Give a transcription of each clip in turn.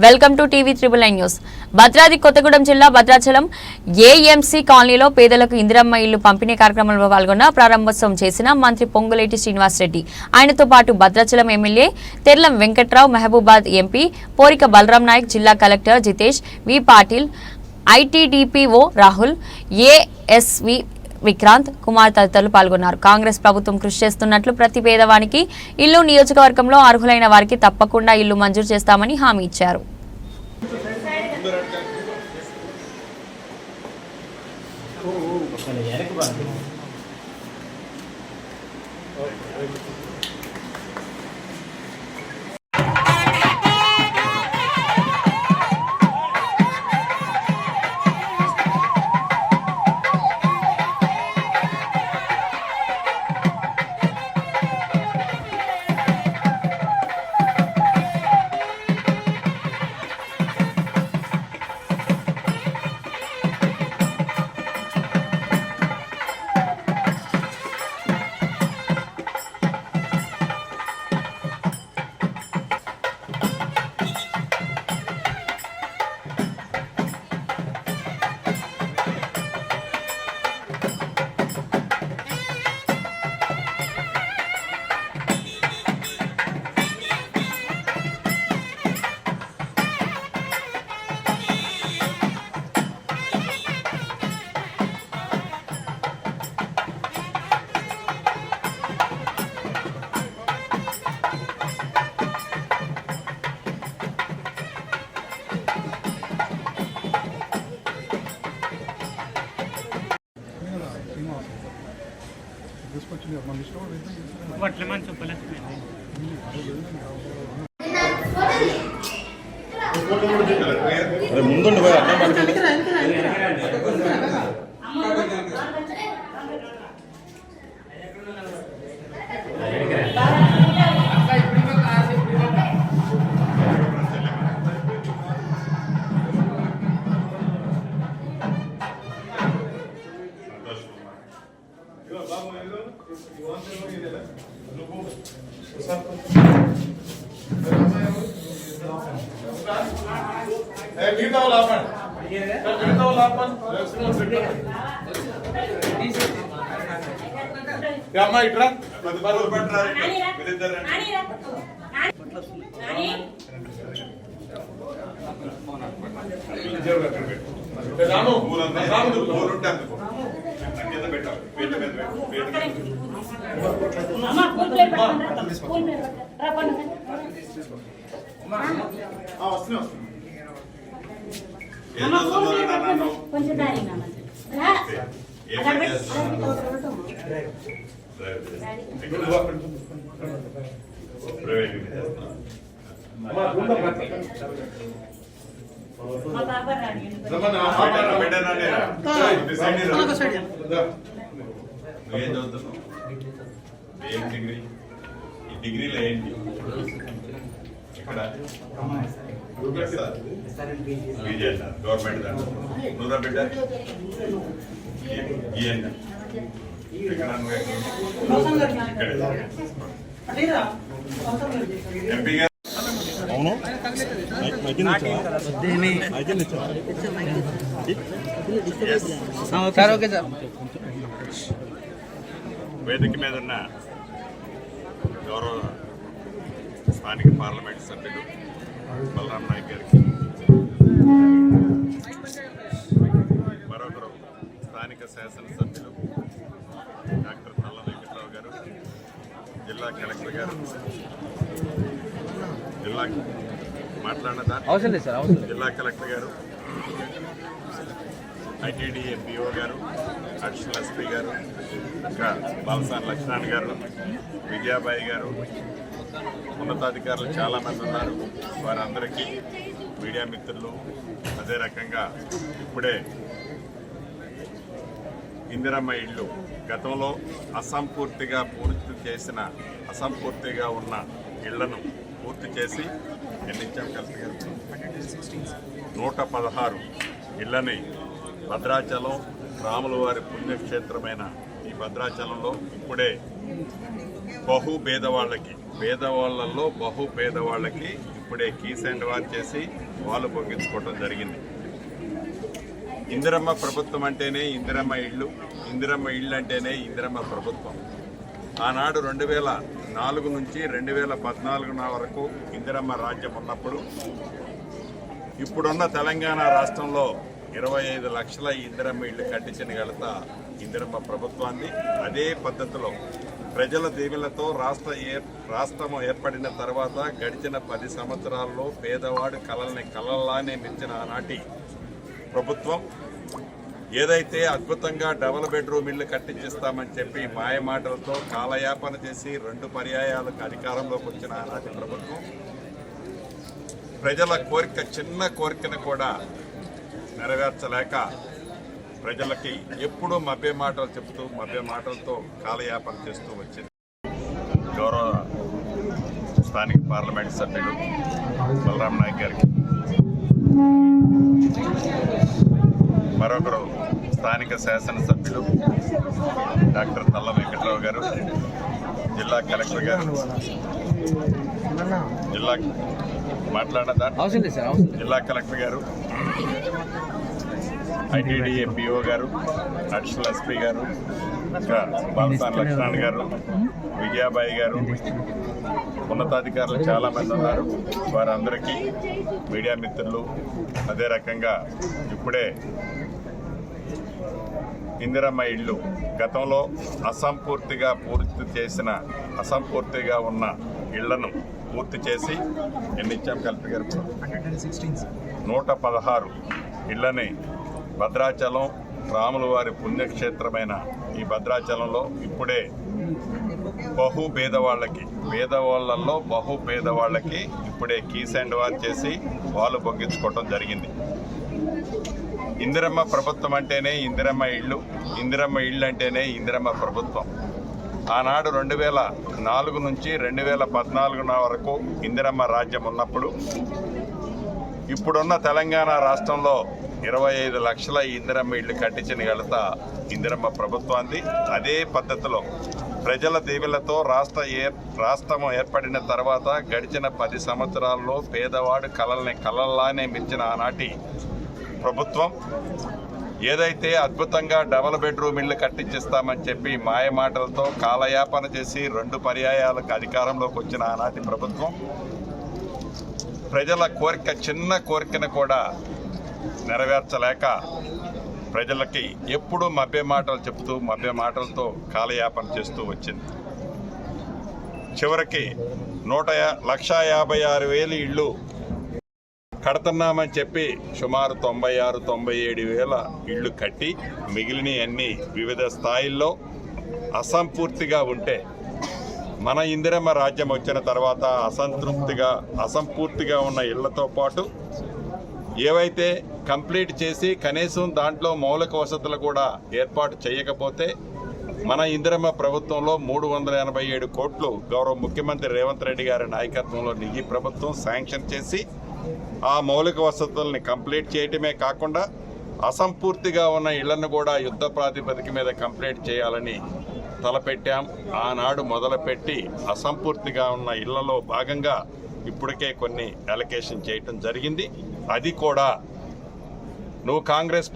Welcome to TV 9 news. Bhadradri Kothagudem జిల్లా Bhadrachalam AMC కాలనీలో పేదలకు ఇందిరమ్మ ఇల్లు పంపిణీ కార్యక్రమంలో పాల్గొన్న ప్రారంభోత్సవం చేసిన మంత్రి పొంగులేటి శ్రీనివాసరెడ్డి, ఆయనతో పాటు భద్రాచలం ఎమ్మెల్యే తెర్లం వెంకట్రావు, మహబూబాద్ ఎంపీ పోరిక బలరాం నాయక్, జిల్లా కలెక్టర్ జితేష్ వి పాటిల్, ఐటీడీపీఓ రాహుల్, ఏఎస్వి విక్రాంత్ కుమార్ తదితరులు పాల్గొన్నారు. కాంగ్రెస్ ప్రభుత్వం కృషి చేస్తున్నట్లు ప్రతి పేదవానికి ఇల్లు, నియోజకవర్గంలో అర్హులైన వారికి తప్పకుండా ఇల్లు మంజూరు చేస్తామని హామీ ఇచ్చారు. ముందుండి పోయి అర్థం పడుతుంది. అమ్మా ఇట్రా డిగ్రీలో ఏంటి ఇక్కడ గవర్నమెంట్ నూరా బిడ్డ ఎంపీ గారు అవును వేదిక మీద ఉన్న గౌరవ స్థానిక పార్లమెంట్ సభ్యులు బలరాం నాయక్ గారికి, మరొకరు స్థానిక శాసనసభ్యులు డాక్టర్ తెల్లం వెంకట్రావు గారు, జిల్లా కలెక్టర్ గారు, జిల్లా కలెక్టర్ గారు, ఐటీడీఏపీఓ గారు, అడిషనల్ ఎస్పీ గారు, ఇంకా బాలసాని లక్ష్మణ్ గారు, విజయాబాయి గారు, ఉన్నతాధికారులు చాలామంది ఉన్నారు. వారందరికీ, మీడియా మిత్రులు, అదే రకంగా ఇప్పుడే ఇందిరమ్మ ఇళ్ళు గతంలో అసంపూర్తిగా ఉన్న ఇళ్లను పూర్తి చేసి ఎన్నించాం కలెక్టర్ గారు 116 ఇళ్లని భద్రాచలం రాముల వారి పుణ్యక్షేత్రమైన ఈ భద్రాచలంలో ఇప్పుడే పేదవాళ్ళకి ఇప్పుడే కీస్ అండ్ వార్ చేసి వాళ్ళు పొంగించుకోవడం జరిగింది. ఇందిరమ్మ ప్రభుత్వం అంటేనే ఇందిరమ్మ ఇళ్ళు, ఇందిరమ్మ ఇళ్ళు అంటేనే ఇందిరమ్మ ప్రభుత్వం. ఆనాడు 2004 నుంచి 2014 వరకు ఇందిరమ్మ రాజ్యం ఉన్నప్పుడు ఇప్పుడున్న తెలంగాణ రాష్ట్రంలో 25 లక్షల ఇందిరమ్మ ఇళ్ళు కట్టించిన ఘనత ఇందిరమ్మ ప్రభుత్వాన్ని. అదే పద్ధతిలో ప్రజల దీవెనలతో రాష్ట్రం ఏర్పడిన తర్వాత గడిచిన 10 సంవత్సరాల్లో పేదవాడు కలల్ని కలల్లానే మించిన ఆనాటి ప్రభుత్వం ఏదైతే అద్భుతంగా డబుల్ బెడ్రూమ్ ఇళ్లు కట్టించిస్తామని చెప్పి మాయమాటలతో కాలయాపన చేసి 2 పర్యాయాలకు అధికారంలోకి వచ్చిన ఆనాటి ప్రభుత్వం ప్రజల కోరిక, చిన్న కోరికను కూడా నెరవేర్చలేక ప్రజలకి ఎప్పుడూ మభ్య మాటలు చెప్తూ మభ్య మాటలతో కాలయాపన చేస్తూ వచ్చింది. గౌరవ స్థానిక పార్లమెంట్ సభ్యులు బలరాం నాయక్ గారికి, మరొకరు స్థానిక శాసనసభ్యులు డాక్టర్ తల్ల వెంకట్రావు గారు, జిల్లా కలెక్టర్ గారు, జిల్లా కలెక్టర్ గారు, ఐటీడీఏ పిఓ గారు, అడిషనల్ ఎస్పీ గారు, ఇంకా బాలసాని లక్ష్మణ్ గారు, విజయాబాయి గారు, ఉన్నతాధికారులు చాలామంది ఉన్నారు. వారందరికీ, మీడియా మిత్రులు, అదే రకంగా ఇప్పుడే ఇందిరమ్మ ఇళ్ళు గతంలో అసంపూర్తిగా ఉన్న ఇళ్లను పూర్తి చేసి ఎన్ని ఇచ్చాం కలెక్టర్ గారు? 116 ఇళ్లని భద్రాచలం రాముల వారి పుణ్యక్షేత్రమైన ఈ భద్రాచలంలో ఇప్పుడే పేదవాళ్ళల్లో పేదవాళ్ళకి ఇప్పుడే కీస్ అండ్ వార్ చేసి వాళ్ళు బొగ్గించుకోవటం జరిగింది. ఇందిరమ్మ ప్రభుత్వం అంటేనే ఇందిరమ్మ ఇళ్ళు, ఇందిరమ్మ ఇళ్ళు అంటేనే ఇందిరమ్మ ప్రభుత్వం. ఆనాడు 2004 నుంచి 2014 వరకు ఇందిరమ్మ రాజ్యం ఉన్నప్పుడు ఇప్పుడున్న తెలంగాణ రాష్ట్రంలో 25 లక్షల ఇందిరమ్మ ఇళ్ళు కట్టించిన ఘనత ఇందిరమ్మ ప్రభుత్వాన్ని. అదే పద్ధతిలో ప్రజల దీవెనలతో రాష్ట్రం ఏర్పడిన తర్వాత గడిచిన 10 సంవత్సరాల్లో పేదవాడు కలల్ని కలల్లానే మించిన ఆనాటి ప్రభుత్వం ఏదైతే అద్భుతంగా డబుల్ బెడ్రూమ్ ఇళ్లు కట్టించిస్తామని చెప్పి మాయమాటలతో కాలయాపన చేసి 2 పర్యాయాలకు అధికారంలోకి వచ్చిన ఆనాటి ప్రభుత్వం ప్రజల కోరిక, చిన్న కోరికను కూడా నెరవేర్చలేక ప్రజలకి ఎప్పుడూ మభ్య మాటలు చెప్తూ మభ్య మాటలతో కాలయాపన చేస్తూ వచ్చింది. చివరికి 1,56,000 ఇళ్ళు కడుతున్నామని చెప్పి సుమారు 96-97 ఇళ్ళు కట్టి మిగిలిన అన్ని వివిధ స్థాయిల్లో అసంపూర్తిగా ఉంటే మన ఇందిరమ్మ రాజ్యం వచ్చిన తర్వాత అసంపూర్తిగా ఉన్న ఇళ్లతో పాటు ఏవైతే కంప్లీట్ చేసి కనీసం దాంట్లో మౌలిక వసతులు కూడా ఏర్పాటు చేయకపోతే మన ఇందిరమ్మ ప్రభుత్వంలో 387 కోట్లు గౌరవ ముఖ్యమంత్రి రేవంత్ రెడ్డి గారి నాయకత్వంలో ఈ ప్రభుత్వం శాంక్షన్ చేసి ఆ మౌలిక వసతుల్ని కంప్లీట్ చేయటమే కాకుండా అసంపూర్తిగా ఉన్న ఇళ్లను కూడా యుద్ధ ప్రాతిపదిక మీద కంప్లీట్ చేయాలని తలపెట్టాం. ఆనాడు మొదలుపెట్టి అసంపూర్తిగా ఉన్న ఇళ్లలో భాగంగా ఇప్పటికే కొన్ని అలొకేషన్ చేయటం జరిగింది. అది కూడా నువ్వు కాంగ్రెస్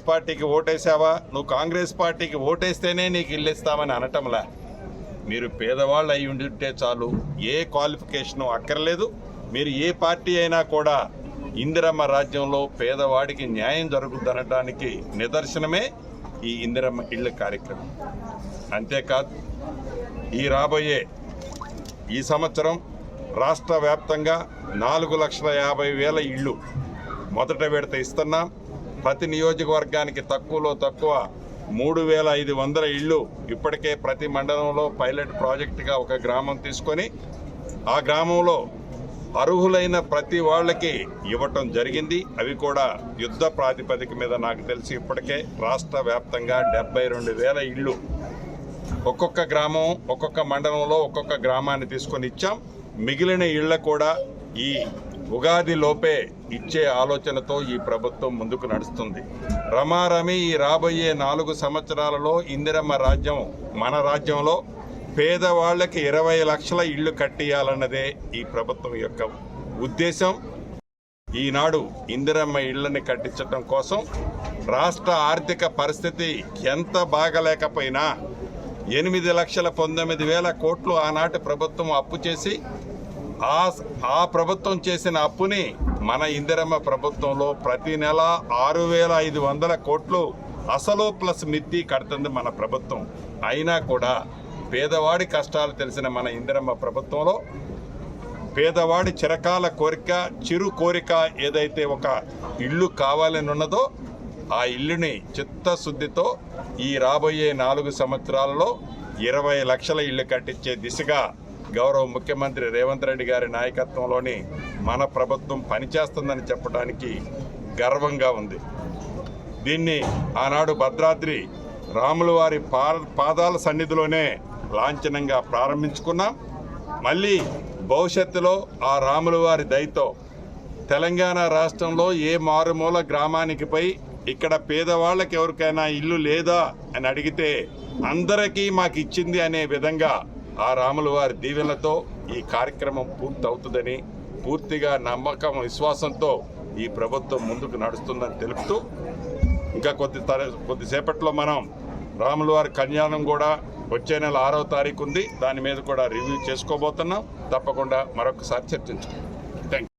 పార్టీకి ఓటేసావా, నువ్వు కాంగ్రెస్ పార్టీకి ఓటేస్తేనే నీకు ఇల్లు ఇస్తామని అనటంలా. మీరు పేదవాళ్ళు అయి ఉంటే చాలు, ఏ క్వాలిఫికేషను అక్కర్లేదు. మీరు ఏ పార్టీ అయినా కూడా ఇందిరమ్మ రాజ్యంలో పేదవాడికి న్యాయం జరుగుతుందనడానికి నిదర్శనమే ఈ ఇందిరమ్మ ఇళ్ళ కార్యక్రమం. అంతేకాదు రాబోయే ఈ సంవత్సరం రాష్ట్ర వ్యాప్తంగా 4,50,000 ఇళ్ళు మొదట విడత ఇస్తున్నాం. ప్రతి నియోజకవర్గానికి తక్కువలో తక్కువ 3,500 ఇళ్ళు ఇప్పటికే ప్రతి మండలంలో పైలట్ ప్రాజెక్టుగా ఒక గ్రామం తీసుకొని ఆ గ్రామంలో అర్హులైన ప్రతి వాళ్ళకి ఇవ్వటం జరిగింది. అవి కూడా యుద్ధ ప్రాతిపదిక మీద నాకు తెలిసి ఇప్పటికే రాష్ట్ర వ్యాప్తంగా 72,000 ఇళ్ళు ఒక్కొక్క గ్రామం, ఒక్కొక్క మండలంలో ఒక్కొక్క గ్రామాన్ని తీసుకొని ఇచ్చాం. మిగిలిన ఇళ్ల కూడా ఈ ఉగాది లోపే ఇచ్చే ఆలోచనతో ఈ ప్రభుత్వం ముందుకు నడుస్తుంది. రమారమి ఈ రాబోయే 4 సంవత్సరాలలో ఇందిరమ్మ రాజ్యం మన రాజ్యంలో పేదవాళ్ళకి 20 లక్షల ఇళ్ళు కట్టియాలన్నదే ఈ ప్రభుత్వం యొక్క ఉద్దేశం. ఈనాడు ఇందిరమ్మ ఇళ్లని కట్టించడం కోసం రాష్ట్ర ఆర్థిక పరిస్థితి ఎంత బాగలేకపోయినా 8,19,000 కోట్లు ఆనాటి ప్రభుత్వం అప్పు చేసి ఆ ప్రభుత్వం చేసిన అప్పుని మన ఇందిరమ్మ ప్రభుత్వంలో ప్రతి నెల 6,500 కోట్లు అసలు ప్లస్ మిత్తి కడుతుంది మన ప్రభుత్వం. అయినా కూడా పేదవాడి కష్టాలు తెలిసిన మన ఇందిరమ్మ ప్రభుత్వంలో పేదవాడి చిరకాల కోరిక, చిరు కోరిక ఏదైతే ఒక ఇల్లు కావాలని ఉన్నదో ఆ ఇల్లుని చిత్తశుద్ధితో ఈ రాబోయే 4 సంవత్సరాలలో 20 లక్షల ఇల్లు కట్టించే దిశగా గౌరవ ముఖ్యమంత్రి రేవంత్ రెడ్డి గారి నాయకత్వంలోని మన ప్రభుత్వం పనిచేస్తుందని చెప్పడానికి గర్వంగా ఉంది. దీన్ని ఆనాడు భద్రాద్రి రాముల వారి పాదాల సన్నిధిలోనే లాంఛనంగా ప్రారంభించుకున్నాం. మళ్ళీ భవిష్యత్తులో ఆ రాముల వారి దయతో తెలంగాణ రాష్ట్రంలో ఏ మారుమూల గ్రామానికి పోయి ఇక్కడ పేదవాళ్ళకి ఎవరికైనా ఇల్లు లేదా అని అడిగితే అందరికీ మాకు ఇచ్చింది అనే విధంగా ఆ రాముల వారి దీవెనలతో ఈ కార్యక్రమం పూర్తవుతుందని పూర్తిగా నమ్మకం, విశ్వాసంతో ఈ ప్రభుత్వం ముందుకు నడుస్తుందని తెలుపుతూ ఇంకా కొద్దిసేపట్లో మనం రాముల వారి కళ్యాణం కూడా వచ్చే నెల 6వ తారీఖు ఉంది. దాని మీద కూడా రివ్యూ చేసుకోబోతున్నాం. తప్పకుండా మరొకసారి చర్చించుకుందాం.